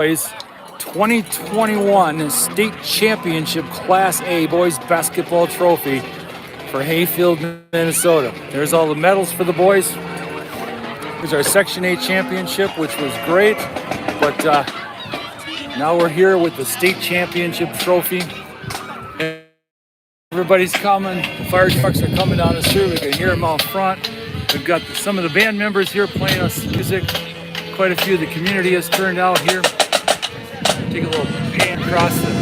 Boys, 2021 State Championship Class A Boys Basketball Trophy for Hayfield, Minnesota. There's all the medals for the boys. Here's our Section A Championship, which was great, but now we're here with the State Championship Trophy. Everybody's coming. The fire trucks are coming down the street. We can hear them out front. We've got some of the band members here playing us music. Quite a few of the community has turned out here. Take a little pan across the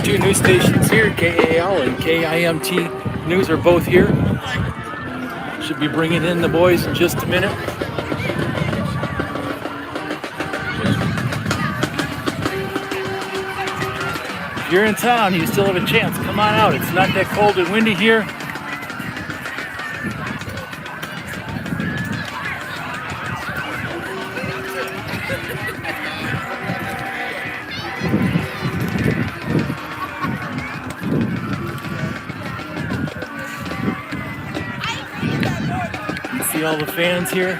two news stations here, KAL and KIMT News are both here. Should be bringing in the boys in just a minute. If you're in town, you still have a chance. Come on out. It's not that cold and windy here. See all the fans here.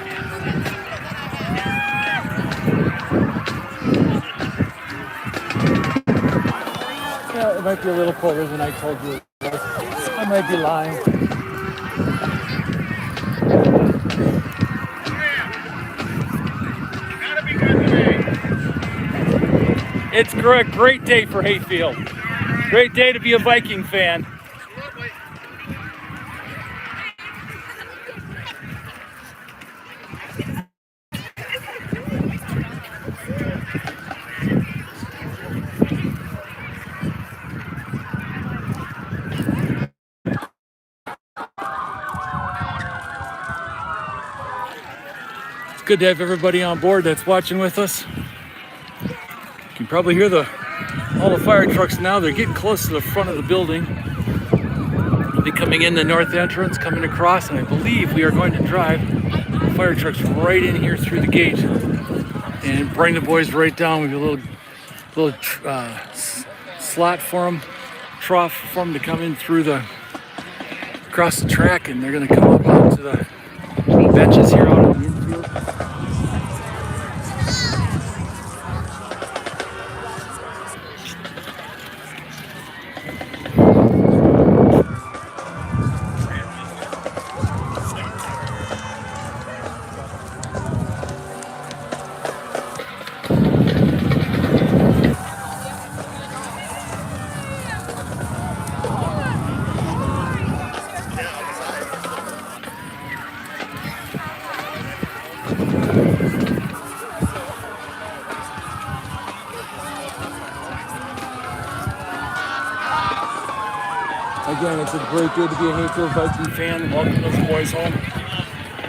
Yeah, it might be a little colder than I told you it was. I might be lying. It's a great day for Hayfield. Great day to be a Viking fan. Good to have everybody on board that's watching with us. You can probably hear all the fire trucks now. They're getting close to the front of the building. They'll be coming in the north entrance, coming across, and I believe we are going to drive the fire trucks right in here through the gate and bring the boys right down with a little slot for them, trough for them to come in across the track, and they're going to come up onto the benches here out in the infield. Again, it's a great day to be a Hayfield Viking fan. Welcome those boys home.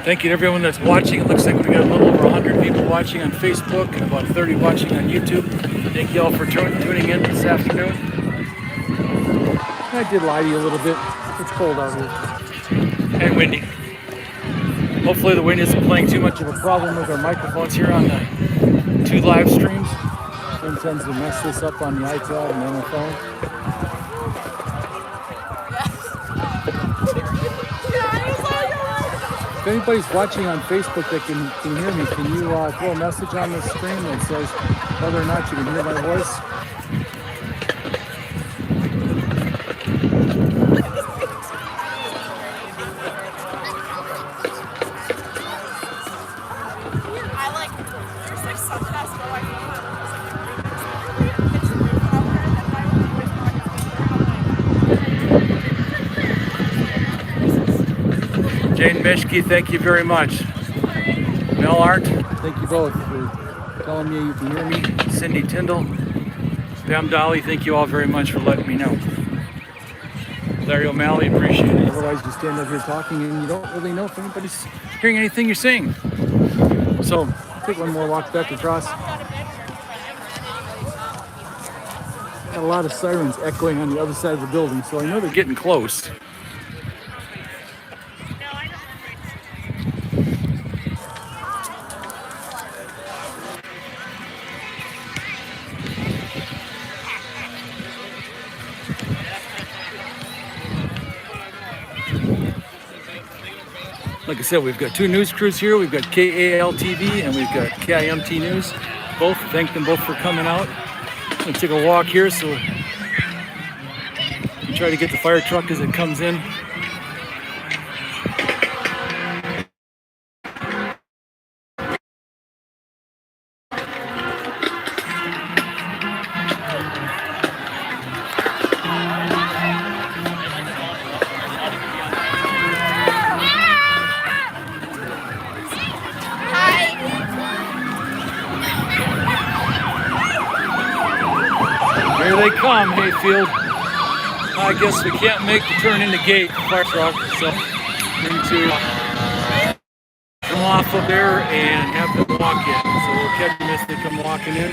Thank you to everyone that's watching. It looks like we got a little over 100 people watching on Facebook and about 30 watching on YouTube. Thank you all for tuning in this afternoon. I did lie to you a little bit. It's cold out here. And windy. Hopefully the wind isn't playing too much of a problem with our microphones here on the two live streams. It tends to mess this up on the iPad and on the phone. If anybody's watching on Facebook that can hear me, can you throw a message on the screen that says whether or not you can hear my voice? Jane Mishke, thank you very much. Mel Art, thank you both for telling me you can hear me. Cindy Tyndall, Pam Dolly, thank you all very much for letting me know. Larry O'Malley, appreciate it. Otherwise, you stand up here talking and you don't really know if anybody's hearing anything you're saying. So take one more walk back across. Got a lot of sirens echoing on the other side of the building, so I know they're getting close. Like I said, we've got two news crews here. We've got KAL TV and we've got KIMT News. Both, thank them both for coming out. I'm gonna take a walk here so we try to get the fire truck as it comes in. Here they come, Hayfield. I guess we can't make the turn in the gate, fire truck, so we're going to come off of there and have them walk in. So we'll catch them as they come walking in.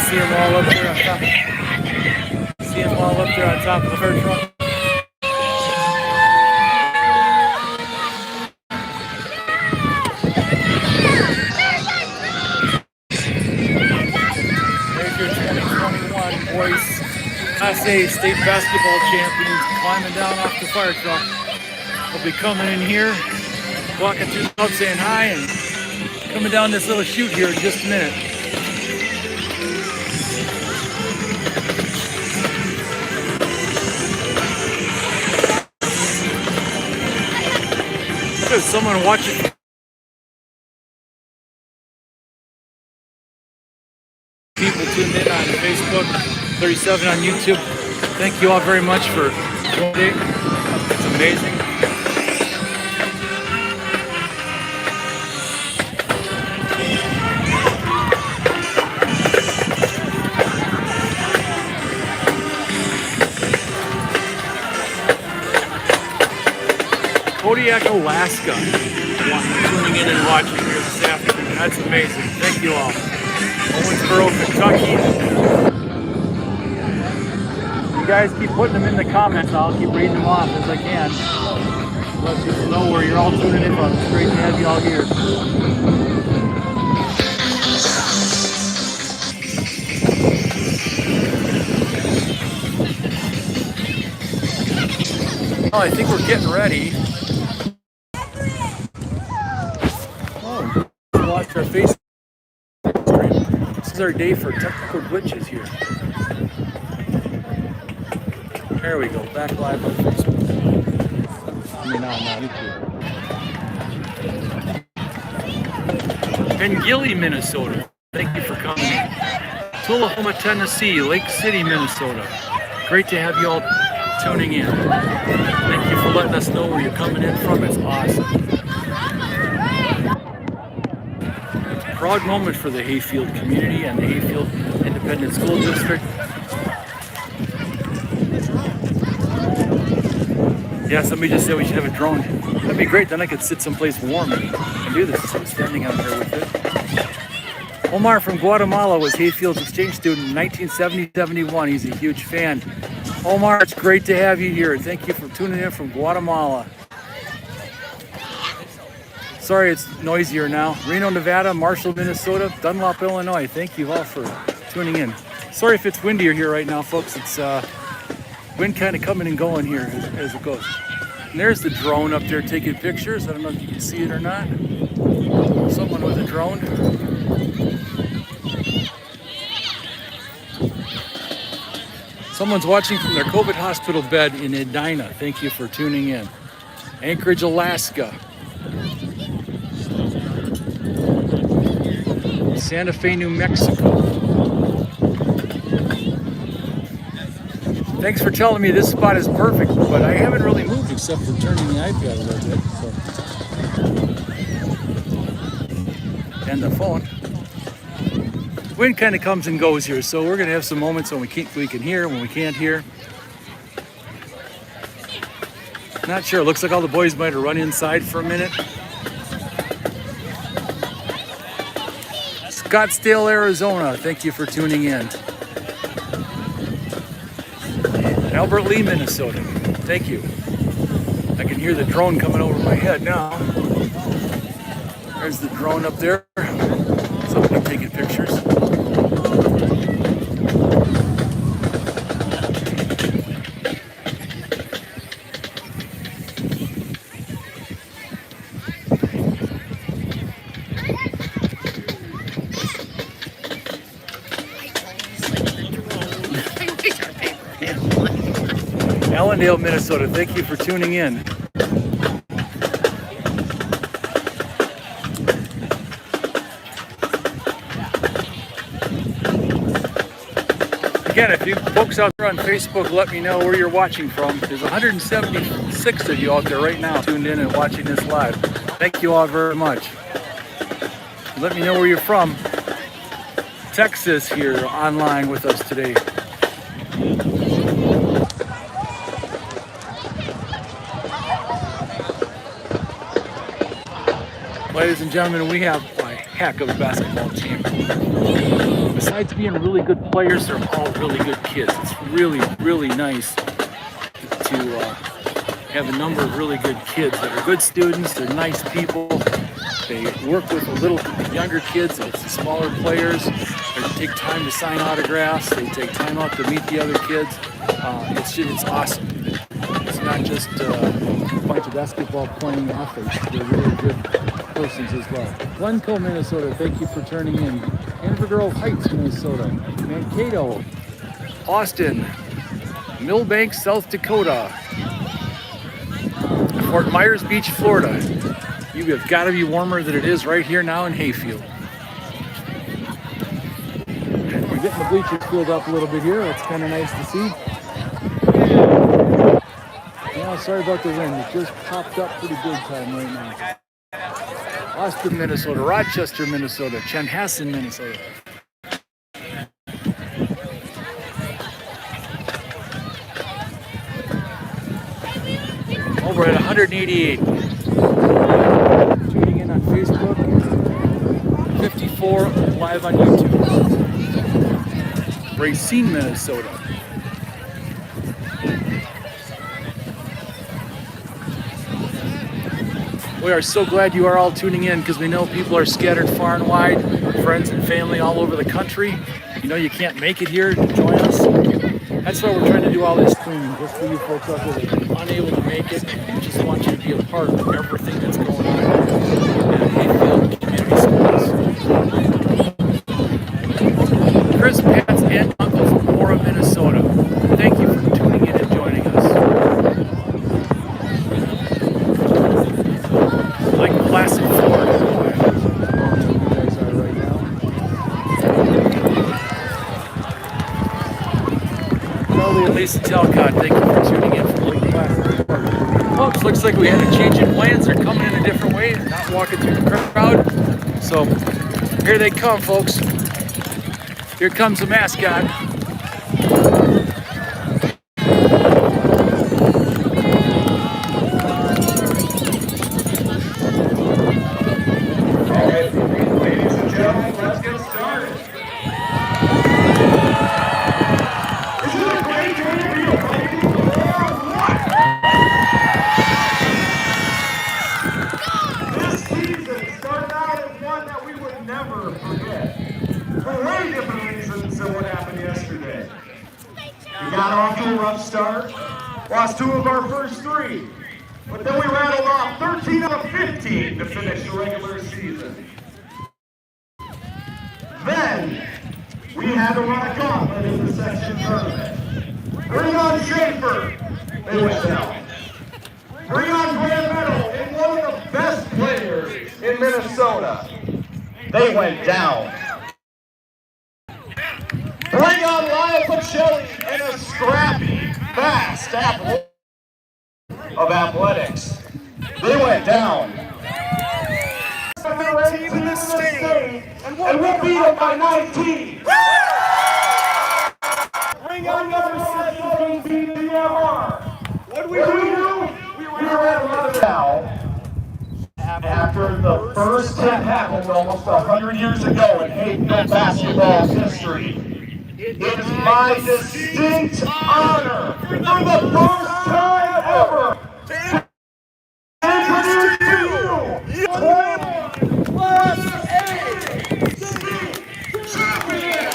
See them all up there on top. See them all up there on top of the fire truck. Boys Class A state basketball champions climbing down off the fire truck. They'll be coming in here, walking through the crowd saying hi, and coming down this little chute here in just a minute. There's someone watching. People tuned in on Facebook, 37 on YouTube. Thank you all very much for joining. It's amazing. Kodiak, Alaska. Tuning in and watching here this afternoon. That's amazing. Thank you all. Owensboro, Kentucky. You guys keep putting them in the comments. I'll keep reading them off as I can. Let people know where you're all tuning in from. It's great to have you all here. Well, I think we're getting ready. Oh, watch our face. This is our day for technical glitches here. There we go, back live on Facebook. I mean, not YouTube. Pengilly, Minnesota. Thank you for coming. Tullahoma, Tennessee, Lake City, Minnesota. Great to have you all tuning in. Thank you for letting us know where you're coming in from. It's awesome. Proud moment for the Hayfield community and the Hayfield Independent School District. Yeah, somebody just said we should have a drone. That'd be great, then I could sit someplace warm and do this instead of standing out there with it. Omar from Guatemala was Hayfield's exchange student in 1970-71. He's a huge fan. Omar, it's great to have you here. Thank you for tuning in from Guatemala. Sorry it's noisier now. Reno, Nevada, Marshall, Minnesota, Dunlop, Illinois. Thank you all for tuning in. Sorry if it's windier here right now, folks. It's wind kind of coming and going here as it goes. And there's the drone up there taking pictures. I don't know if you can see it or not. Someone with a drone. Someone's watching from their COVID hospital bed in Edina. Thank you for tuning in. Anchorage, Alaska. Santa Fe, New Mexico. Thanks for telling me this spot is perfect, but I haven't really moved except for turning the iPad a little bit. So. And the phone. Wind kind of comes and goes here, so we're going to have some moments when we can hear, when we can't hear. Not sure. Looks like all the boys might have run inside for a minute. Scottsdale, Arizona. Thank you for tuning in. Albert Lee, Minnesota. Thank you. I can hear the drone coming over my head now. There's the drone up there. Somebody taking pictures. Allendale, Minnesota. Thank you for tuning in. Again, if you folks out there on Facebook, let me know where you're watching from. There's 176 of you out there right now tuned in and watching this live. Thank you all very much. Let me know where you're from. Texas here online with us today. Ladies and gentlemen, we have a heck of a basketball team. Besides being really good players, they're all really good kids. It's really, really nice to have a number of really good kids that are good students. They're nice people. They work with the little younger kids, the smaller players. They take time to sign autographs. They take time out to meet the other kids. It's awesome. It's not just a bunch of basketball playing athletes. They're really good persons as well. Glencoe, Minnesota, thank you for turning in. Denver Grove Heights, Minnesota. Mankato, Austin, Millbank, South Dakota. Fort Myers Beach, Florida. You have got to be warmer than it is right here now in Hayfield. We're getting the bleachers filled up a little bit here. That's kind of nice to see. Yeah, sorry about the wind. It just popped up pretty big time right now. Austin, Minnesota, Rochester, Minnesota, Chanhassen, Minnesota. Over at 188. Tuning in on Facebook. 54 live on YouTube. Racine, Minnesota. We are so glad you are all tuning in because we know people are scattered far and wide, friends and family all over the country. You know you can't make it here to join us. That's why we're trying to do all this streaming, just for you folks out there that are unable to make it. We just want you to be a part of everything that's going on at Hayfield Community Schools. Chris, Pat's aunt, uncle from Mora, Minnesota. Thank you for tuning in and joining us. Like Placid, Florida. You guys are right now. Charlie and Lisa Talcott, thank you for tuning in from Lake Placid, Florida. Folks, looks like we had a change in plans. They're coming in a different way, not walking through the crowd. So here they come, folks. Here comes the mascot. Lost 2 of our first 3, but then we rattled off 13 out of 15 to finish the regular season. Then, we had to run a gauntlet in the section tournament. Bring on Schaefer, they went down. Bring on Grand Meadow, and one of the best players in Minnesota, they went down. Bring on Lyle Pacelli and a scrappy, fast athlete of athletics. They went down. The big team in the state, and we'll beat them by 19. Bring on number 17, BMR. What did we do? We ran after the first hit happened almost 100 years ago in Haydenville basketball history, it is my distinct honor for the first time ever to introduce to you 21 Class A state champion.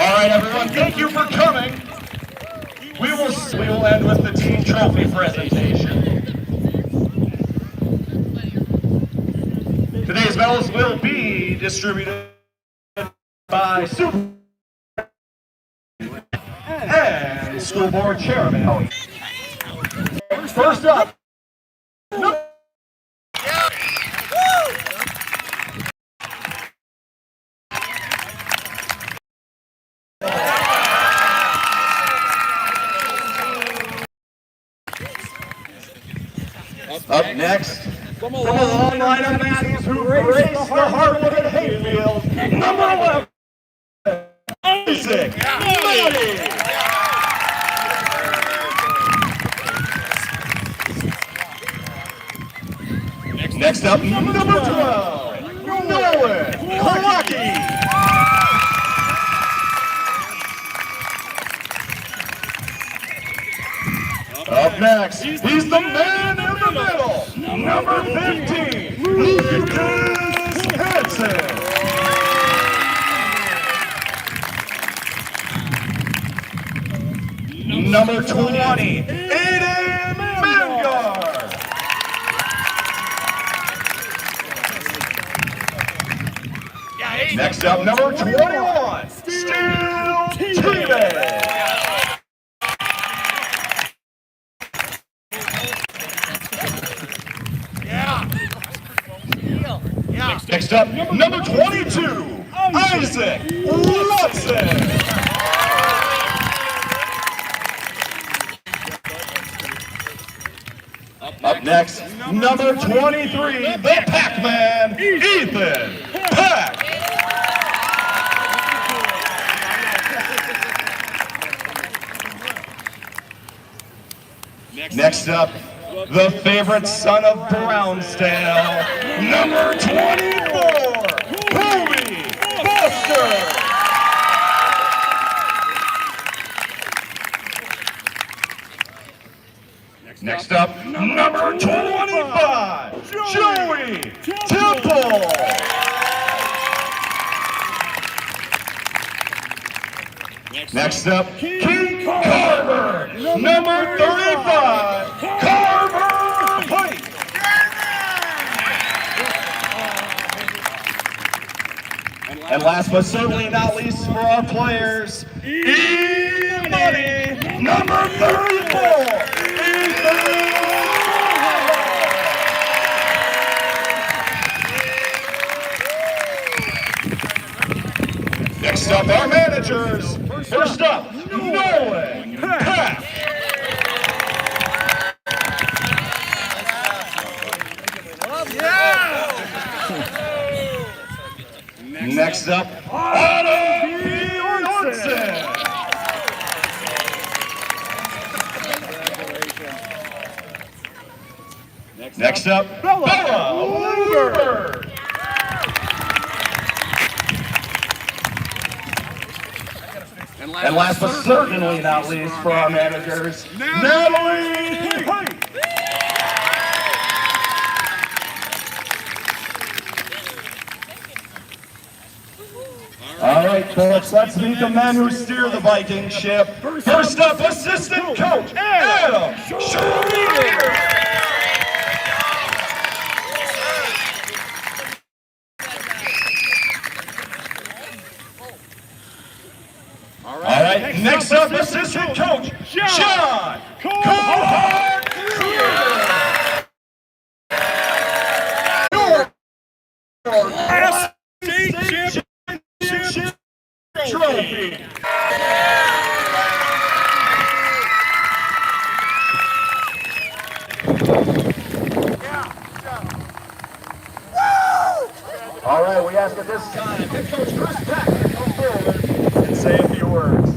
All right, everyone, thank you for coming. We will end with the team trophy presentation. Today's medals will be distributed by Super and School Board Chairman. First up. Up next, from a long line of Matthews who raced the Hardwood at Hayfield, number 11, Isaac Moody. Next up, number 12, Nolan Kowalski. Up next, he's the man in the middle, number 15, Lucas Hansen. Number 20, Aiden Mangard. Next up, number 21, Steele Teeman. Next up, number 22, Isaac Watson. Up next, number 23, the Pac-Man, Ethan Pack. Next up, the favorite son of Brownsdale, number 24, Kobe Foster. Next up, number 25, Joey Temple. Next up, King Carver, number 35, Carver Pike. And last but certainly not least for our players, E-Money, number 34, Ethan. Next up, our managers. First up, Nolan Pack. Next up, Adam Bjornson. Next up, Bella Lubert. And last but certainly not least for our managers, Natalie Pike. All right, folks, let's meet the men who steer the Viking ship. First up, assistant coach, Adam Schroeder. Next up, assistant coach, John Cohart Your state championship trophy. All right, we ask at this time head coach Chris Peck to come forward and say a few words.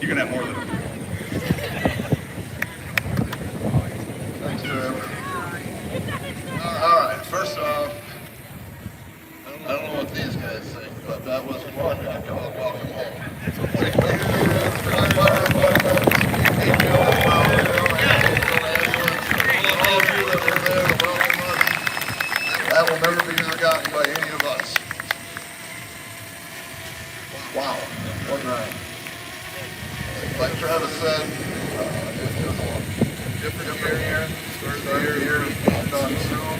You can have more than that. Thanks, Trevor. All right, first off, I don't know what these guys think, but that was fun. Welcome home. All of you that were there, welcome us. That will never be forgotten by any of us. Wow, what night. Like Travis said, it was a different year. Started the year on Zoom.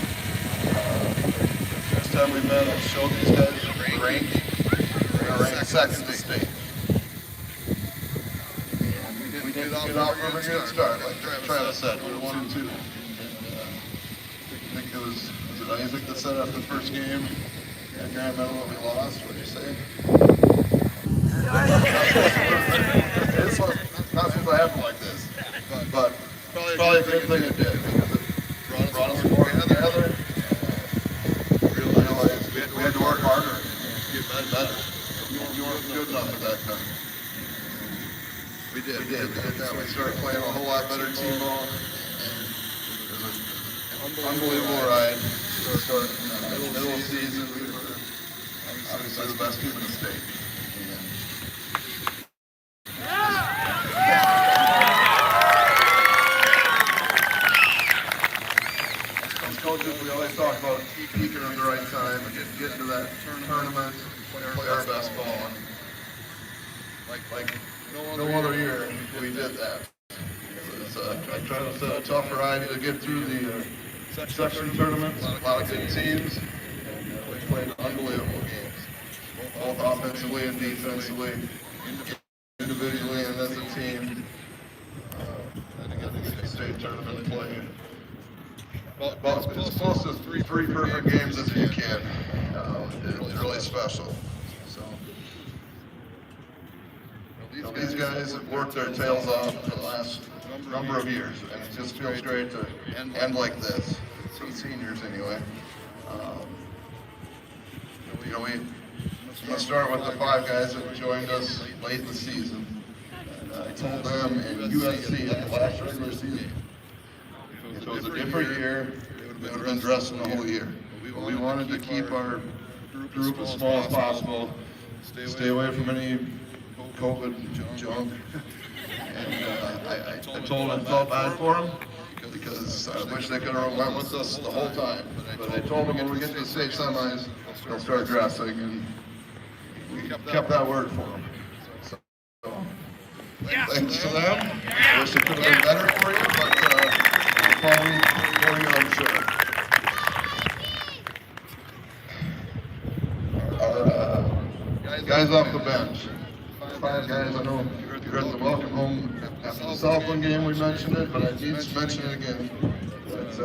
Next time we met, I showed these guys the rank. We were ranked second to state. We didn't get out from a good start, like Travis said. We were 1-2. I think it was Isaac that said after the first game, at Grand Meadow, we lost. What did you say? It's not supposed to happen like this, but probably a good thing it did because it brought us more together. Realized we had to work harder and get better. You weren't good enough at that time. We did that. We started playing a whole lot better team ball. It was an unbelievable ride. Started in the middle of the season. We were obviously the best team in the state. As coaches, we always talk about peaking at the right time and getting to that tournament, play our best ball. And like no other year, we did that. It was, I tried to set a tough ride to get through the section tournaments. A lot of good teams, and we played unbelievable games, both offensively and defensively, individually and as a team. And again, to get the state tournament play. About as close to three perfect games as you can. It was really special. So these guys have worked their tails off for the last number of years, and it just feels great to end like this. For seniors, anyway. I'm going to start with the 5 guys that joined us late in the season. And I told them in USC at the last regular season, if it was a different year, they would have been dressing the whole year. We wanted to keep our group as small as possible, stay away from any COVID junk. And I told them I felt bad for them because I wish they could have went with us the whole time. But I told them when we get to the state semis, they'll start dressing, and we kept that word for them. So, thanks to them. I wish it could have been better for you, but probably for you, I'm sure. Our guys off the bench. 5 guys, I know you heard the welcome home after the Southland game, we mentioned it, but I need to mention it again. But,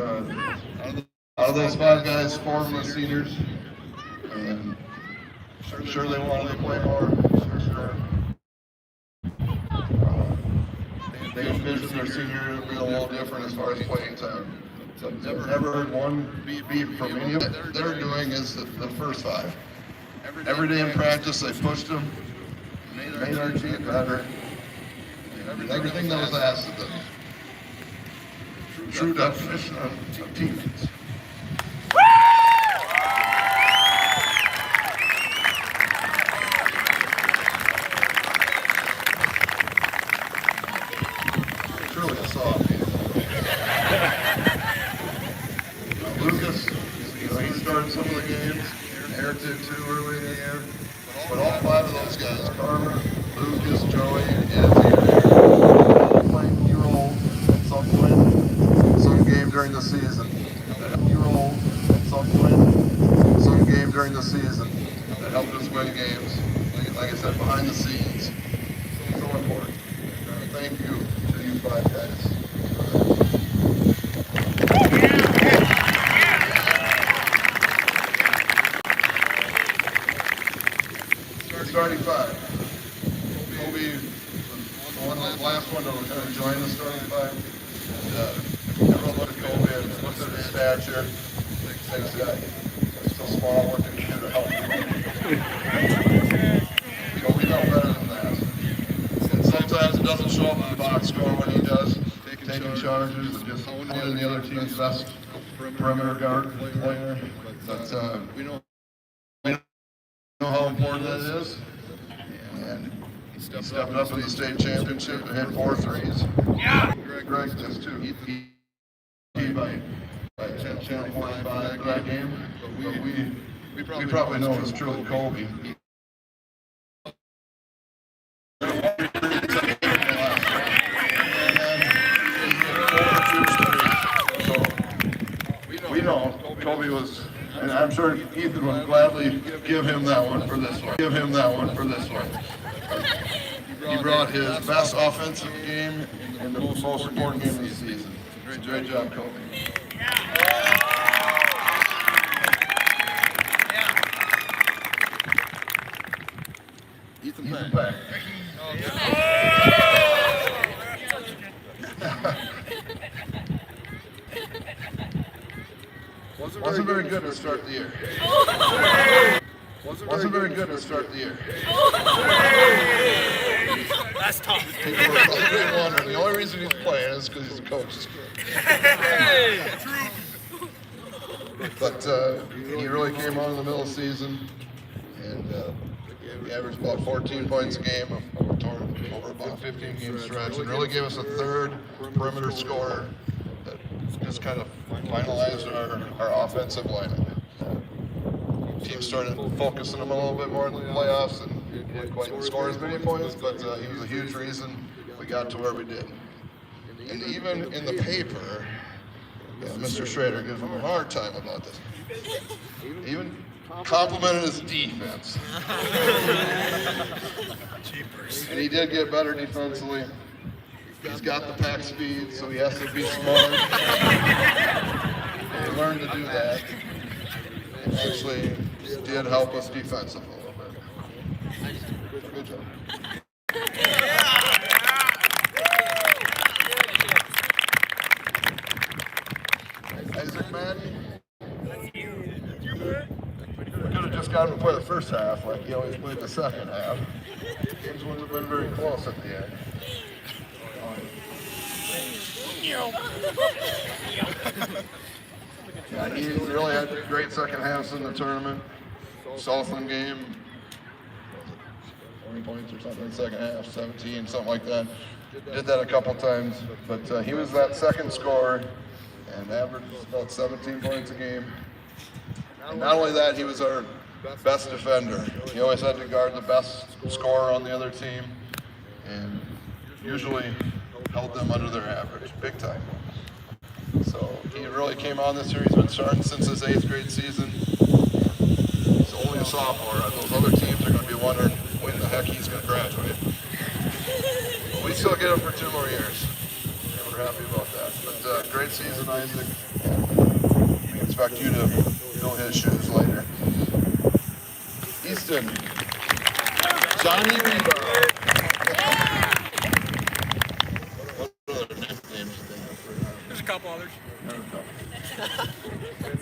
out of those 5 guys, 4 of them are seniors, and I'm sure they wanted to play more. Sure. They envisioned their senior year being a little different as far as playing time. So I've never heard one beep from any of them. What they're doing is the first 5. Every day in practice, they pushed them, made our team better. Everything that was asked of them. True definition of teammates. Truly a soft. Lucas, he started some of the games. Eric did too early in the year. But all 5 of those guys, Carver, Lucas, Joey, and Anthony, playing key roles at some point, some game during the season. Key roles at some point, some game during the season that helped us win games. Like I said, behind the scenes. starting five. Kobe was the last one to kind of join the starting five. And, everyone looked at Kobe and looked at his stature. Thanks, guy. He's so small, working together, helping. Kobe felt better than that. And sometimes it doesn't show up in the box score when he does, taking charges and just holding the other team's best perimeter guard player. But we know how important that is. And he stepped up in the state championship and hit 4 threes. Yeah. Greg does too. He by 10 points by that game. But we probably know it's truly Kobe. We know Kobe was, and I'm sure Ethan would gladly give him that one for this one. He brought his best offensive game in the most important game of the season. Great job, Kobe. Ethan Peck. Wasn't very good to start the year. Wasn't very good to start the year. That's tough. People were probably wondering, the only reason he's playing is because he's a coach. But he really came on in the middle of the season, and he averaged about 14 points a game over about a 15-game stretch, and really gave us a third perimeter scorer that just kind of finalized our offensive lineup. Team started focusing him a little bit more in the playoffs, and didn't quite score as many points, but he was a huge reason we got to where we did. And even in the paper, Mr. Schrader gives him a hard time about this. Even complimented his defense. And he did get better defensively. He's got the pack speed, so he has to be smart. And he learned to do that. And actually did help us defensively a little bit. Good job. Isaac Madden. We could have just got him to play the first half like he always played the second half. Games wouldn't have been very close at the end. Yeah, he really had great second halves in the tournament. Southland game, 20 points or something in the second half, 17, something like that. Did that a couple times, but he was that second scorer and averaged about 17 points a game. And not only that, he was our best defender. He always had to guard the best scorer on the other team, and usually held them under their average, big time. So he really came on this year. He's been starting since his 8th grade season. He's only a sophomore. Those other teams are going to be wondering when the heck he's going to graduate. But we still get him for 2 more years. And we're happy about that. But great season, Isaac. We expect you to fill his shoes later. Easton. Johnny Reba. There's a couple others.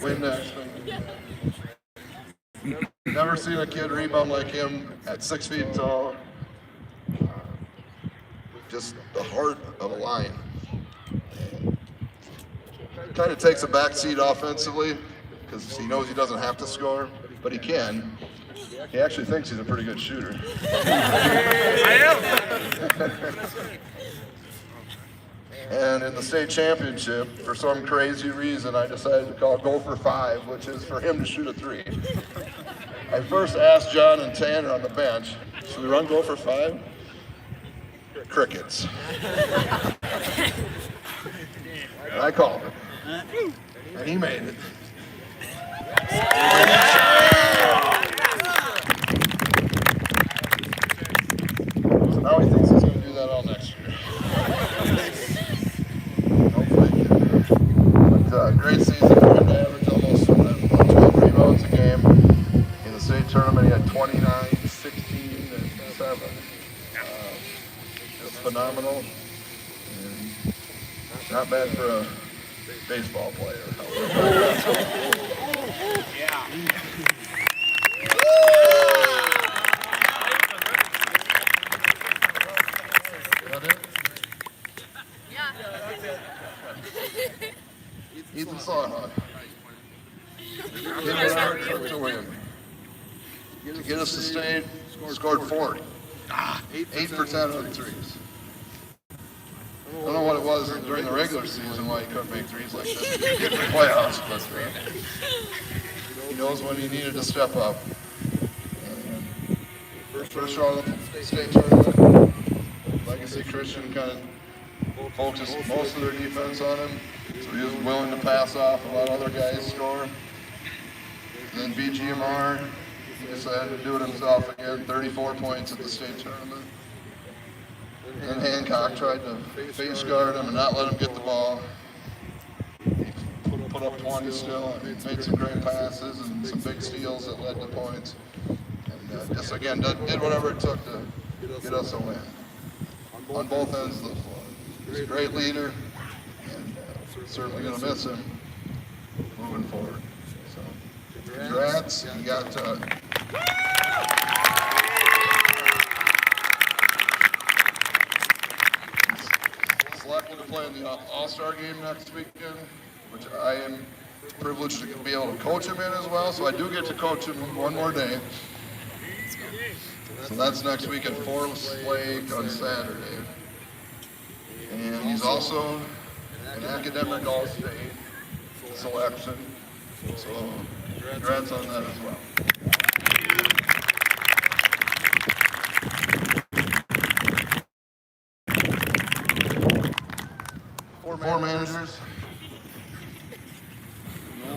Win next. Never seen a kid rebound like him at 6 feet tall. Just the heart of a lion. Kind of takes a back seat offensively because he knows he doesn't have to score, but he can. He actually thinks he's a pretty good shooter. I am. And in the state championship, for some crazy reason, I decided to call Go for 5, which is for him to shoot a 3. I first asked John and Tanner on the bench, should we run Go for 5? Crickets. And I called it. And he made it. So now he thinks he's going to do that all next year. But great season for him to average almost 12 rebounds a game. In the state tournament, he had 29, 16, but it's phenomenal and not bad for a baseball player. Ethan Sawhawk. Get us to win. To get us sustained, scored 40. 8 for 10 on threes. I don't know what it was during the regular season why he couldn't make threes like this. In the playoffs, but he knows when he needed to step up. First Charlotte State tournament, Legacy Christian kind of focused most of their defense on him, so he was willing to pass off and let other guys score. And then BGMR decided to do it himself again, 34 points at the state tournament. And Hancock tried to face guard him and not let him get the ball. He put up 20 still and made some great passes and some big steals that led to points. And just again, did whatever it took to get us a win on both ends of the floor. He's a great leader, and certainly going to miss him moving forward. So, congrats. You got selected to play in the All-Star game next weekend, which I am privileged to be able to coach him in as well. So I do get to coach him one more day. So that's next week at Forest Lake on Saturday. And he's also an academic All-State selection. So congrats on that as well. Four managers.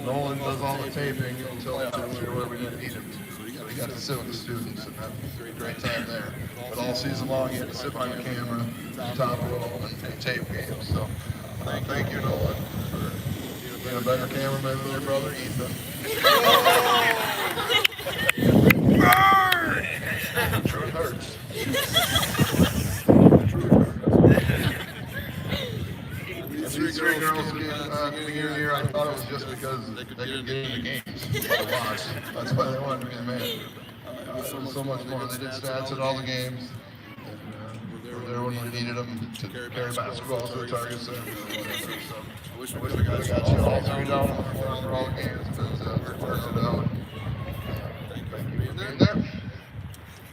Nolan does all the taping until where we didn't need him to. So he got to sit with the students and have a great time there. But all season long, he had to sit behind the camera, top row, and tape games. So thank you, Nolan, for being a better cameraman than your brother, Ethan. Truth hurts. These three girls again, at the beginning of the year, I thought it was just because they could get in the games to watch. That's why they wanted to be a manager. It was so much more. They did stats at all the games. Were there when we needed them to carry basketball to the target center or whatever. So I wish we got you all three down on the floor for all the games, but we're turning it out. Thank you for being there.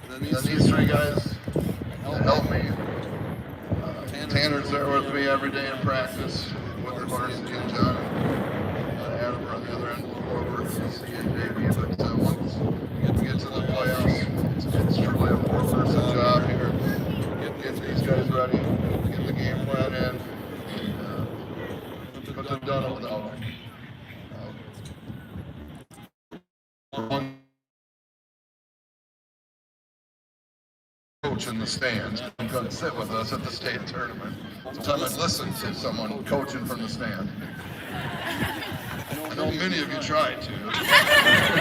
And then these three guys helped me. Tanner's there with me every day in practice with the varsity and John. Adam on the other end of the floor working with C and JV. But once we get to the playoffs, it's truly a four-person job here. Get these guys ready, get the game plan in, and put them done without one coach in the stands and come sit with us at the state tournament. Sometimes listen to someone coaching from the stand. I know many of you tried to.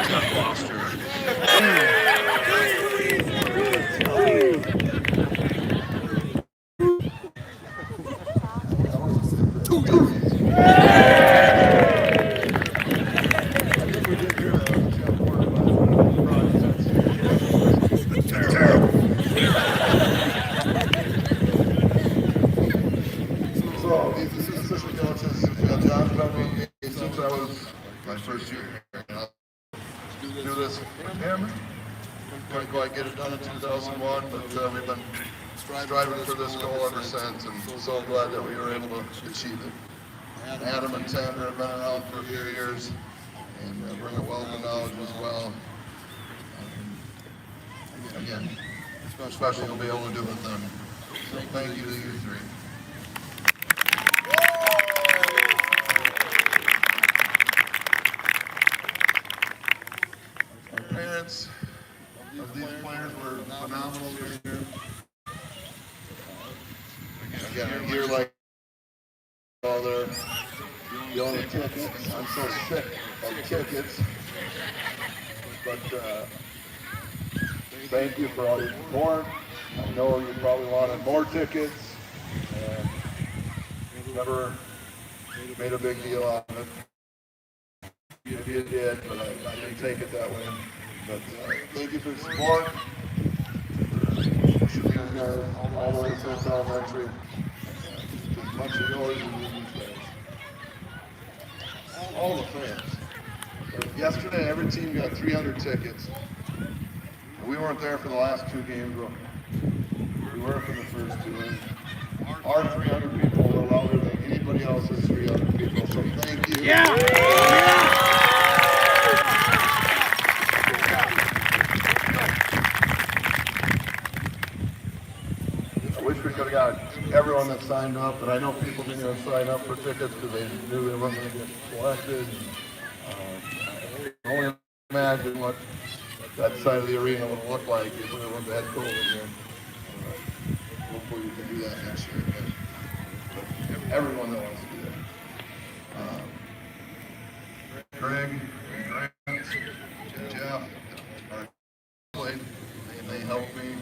Jeff Foster. My first year here, and I'll do this with him. Couldn't quite get it done in 2001, but we've been striving for this goal ever since, and so glad that we were able to achieve it. Adam and Tanner have been around for a few years, and bring a wealth of knowledge as well. Again, special to be able to do with them. So thank you to you three. Parents of these players were phenomenal this year. Again, a year like all their yelling tickets. I'm so sick of tickets. But thank you for all your support. I know you probably wanted more tickets, and never made a big deal out of it. Maybe it did, but I didn't take it that way. But thank you for the support. Pushing these guys all the way since elementary. As much of yours as these guys. All the fans. Yesterday, every team got 300 tickets. We weren't there for the last two games, but we were for the first two. And our 300 people were louder than anybody else's 300 people, so thank you. I wish we could have got everyone that signed up, but I know people didn't even sign up for tickets because they knew they weren't going to get selected. I can only imagine what that side of the arena would look like if we were that cold again. Hopefully we can do that next year again. But everyone that wants to do that. Greg, Grant, Jeff, played, they helped me.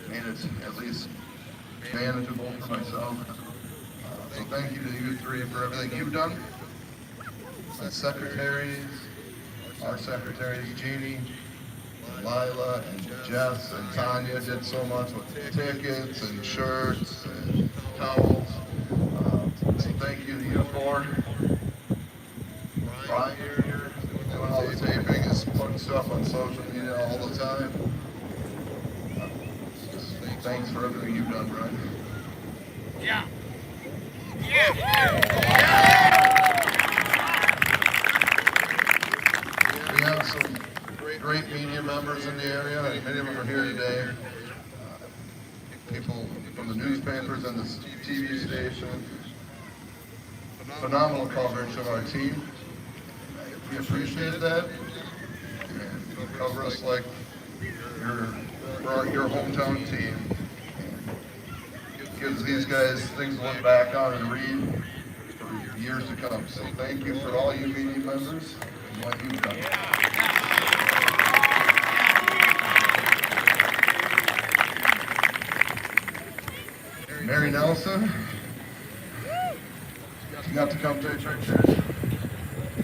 Made it at least manageable for myself. So thank you to you three for everything you've done. My secretaries, our secretaries, Jeannie, Lila, and Jess, and Tanya did so much with tickets and shirts and towels. So thank you to you four. Brian, doing all the taping, is putting stuff on social media all the time. Thanks for everything you've done, Brian. Yeah. We have some great media members in the area, and many of them are here today. People from the newspapers and the TV station. Phenomenal coverage of our team. We appreciate that. And you cover us like your hometown team. It gives these guys things to look back on and read for years to come. So thank you for all you media members and what you've done. Mary Nelson, she got to come to a church here.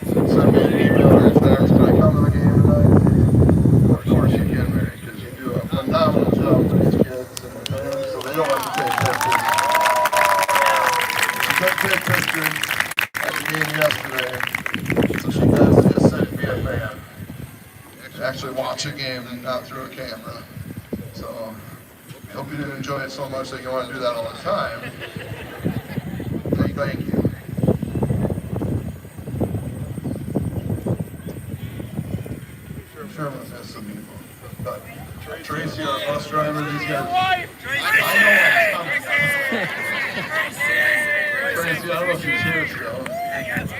Send me an email or text, can I come to the game tonight? Of course you can, Mary, because you do a phenomenal job for these kids and their parents, so they don't have to take pictures. She couldn't take pictures at the game yesterday, so she has to just sit and be a fan. Actually watch a game and not through a camera. So I hope you didn't enjoy it so much that you want to do that all the time. Thank you. I'm sure I'm going to miss some people. But Tracy, our bus driver, these guys. I know what's coming. Tracy, I don't know if you're here still.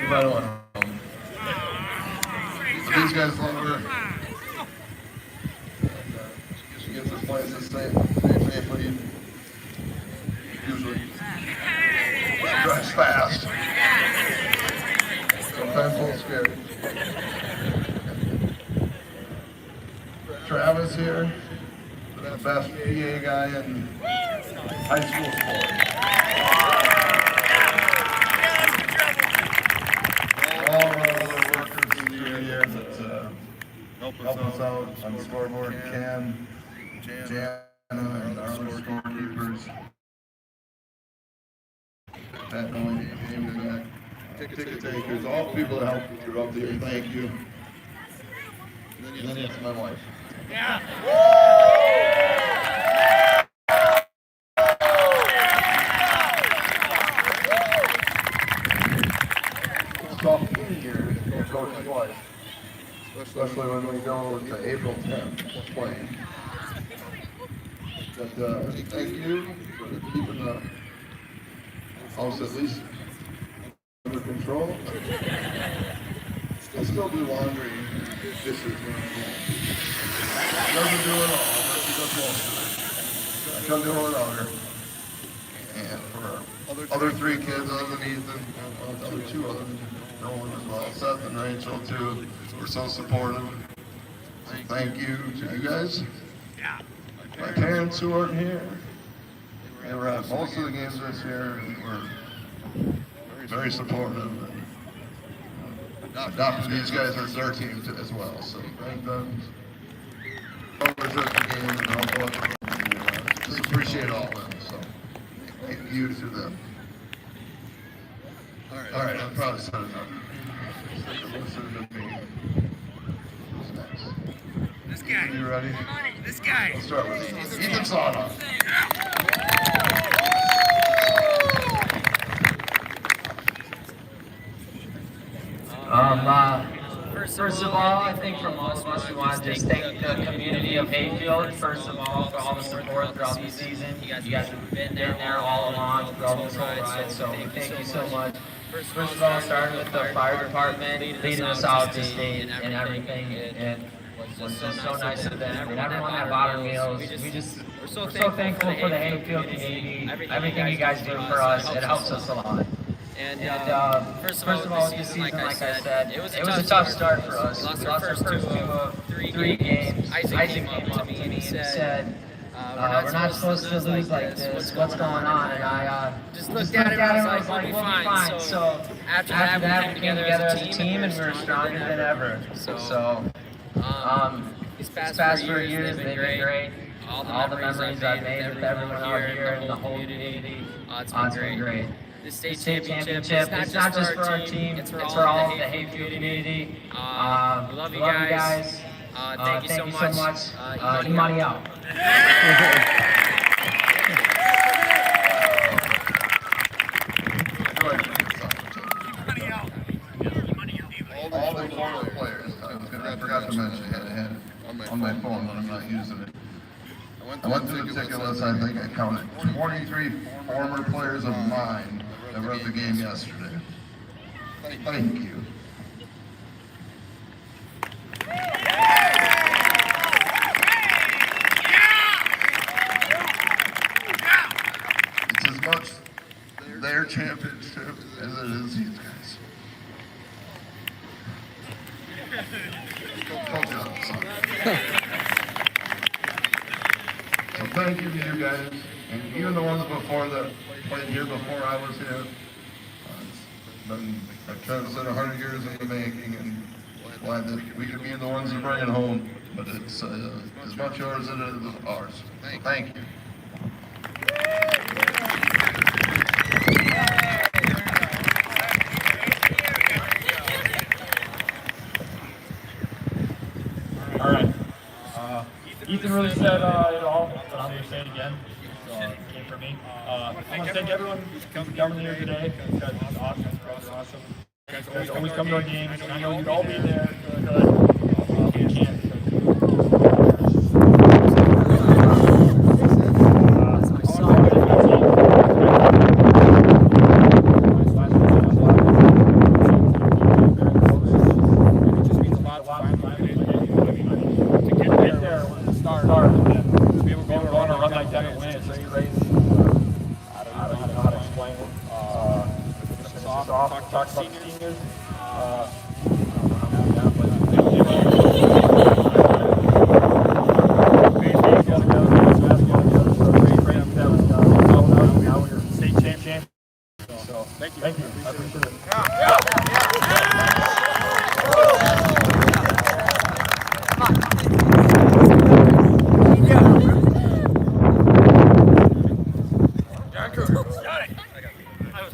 You might want home. These guys love her. She gets this place to stay safely. Usually drives fast. Sometimes a little scary. Travis here, the best PA guy in high school sports. All of our other workers in the area that help us out on the scoreboard, Ken, Jana, and our other scorekeepers. Pat Nolan, Amy Beck, ticket takers, all the people that helped throughout the year, thank you. And then it's my wife. It's tough being here and coaching twice, especially when we go to April 10th playing. But thank you for keeping the house at least under control. I still do laundry, dishes when I'm home. Doesn't do it all, but she does most of it. I couldn't do it without her. And for other three kids other than Ethan, and the other two other than Nolan as well, Seth and Rachel too, were so supportive. Thank you to you guys. my parents who weren't here. They were at most of the games this year and were very supportive. Adopted these guys as their team as well, so thank them. Always at the game and all that. Just appreciate all of them, so thank you to them. All right, I'm proud of said enough. Listen to me. Who's next? This guy. You ready? This guy. Let's start with Ethan Sada. First of all, I think for most of us, we want to just thank the community of Hayfield, first of all, for all the support throughout the season. You guys have been there all along throughout this whole ride, so thank you so much. First of all, starting with the fire department, leading us out to state and everything, and it was just so nice of them. And everyone that bought our meals, we're so thankful for the Hayfield community, everything you guys do for us, it helps us a lot. And first of all, this season, like I said, it was a tough start for us. We lost our first two of three games. Isaac came up to me and he said, we're not supposed to lose like this. What's going on? And I just looked at him and I was like, we'll be fine. So after that, we came together as a team and we were stronger than ever. So these past 4 years, they've been great. All the memories I've made with everyone out here and the whole community, it's been great. The state championship, it's not just for our team, it's for all of the Hayfield community. We love you guys. Thank you so much. Money out. All the former players, I forgot to mention, I had on my phone, but I'm not using it. I went through the ticket list, I think I counted 23 former players of mine that were at the game yesterday. Thank you. It's as much their championship as it is these guys. Go Jones, son. So thank you to you guys, and even the ones before that played here before I was here. It's been, I've tried to say 100 years in the making, and glad that we could be the ones that bring it home. But it's as much yours as it is ours. So thank you. All right. Ethan really said it all, but I'm going to say it again. So it came from me. I want to thank everyone who's coming here today. You guys are awesome. You guys are awesome. You guys always come to our games, and I know you'd all be there. You can't. Talk about seniors. State champion. So thank you. I appreciate it.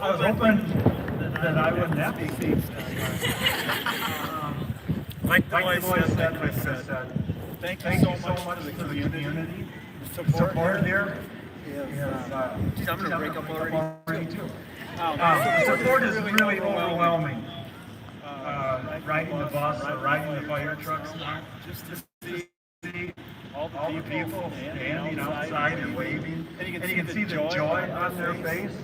I was hoping that I wouldn't have to see. Like the boys said, thank you so much to the community. The support here is, I'm going to break up already too. The support is really overwhelming. Riding the bus or riding the fire trucks, just to see all the people standing outside and waving, and you can see the joy on their face.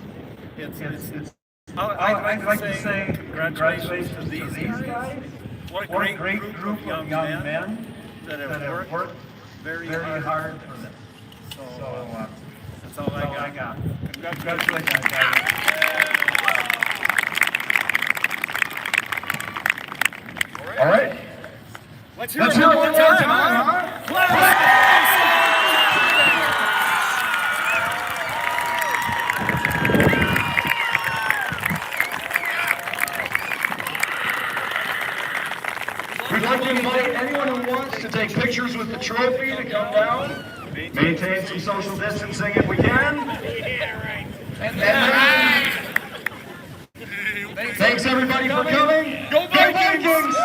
I'd like to say congratulations to these guys. What a great group of young men that have worked very hard for this. So that's all I got. Congratulations, guys. All right. Let's hear it one more time, huh? who wants to take pictures with the trophy to come down. Maintain some social distancing if we can. And then, thanks everybody for coming. Go Vikings!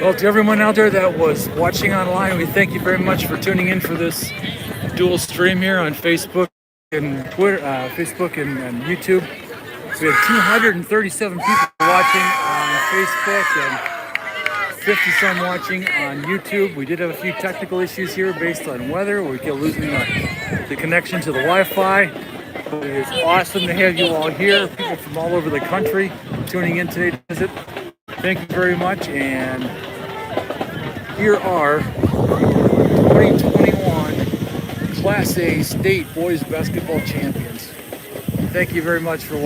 Well, to everyone out there that was watching online, we thank you very much for tuning in for this dual stream here on Facebook and Twitter, Facebook and YouTube. So we have 237 people watching on Facebook and 50 some watching on YouTube. We did have a few technical issues here based on weather. We kept losing the connection to the Wi-Fi. But it is awesome to have you all here, people from all over the country tuning in today to visit. Thank you very much, and here are 2021 Class A State Boys Basketball Champions. Thank you very much for watching.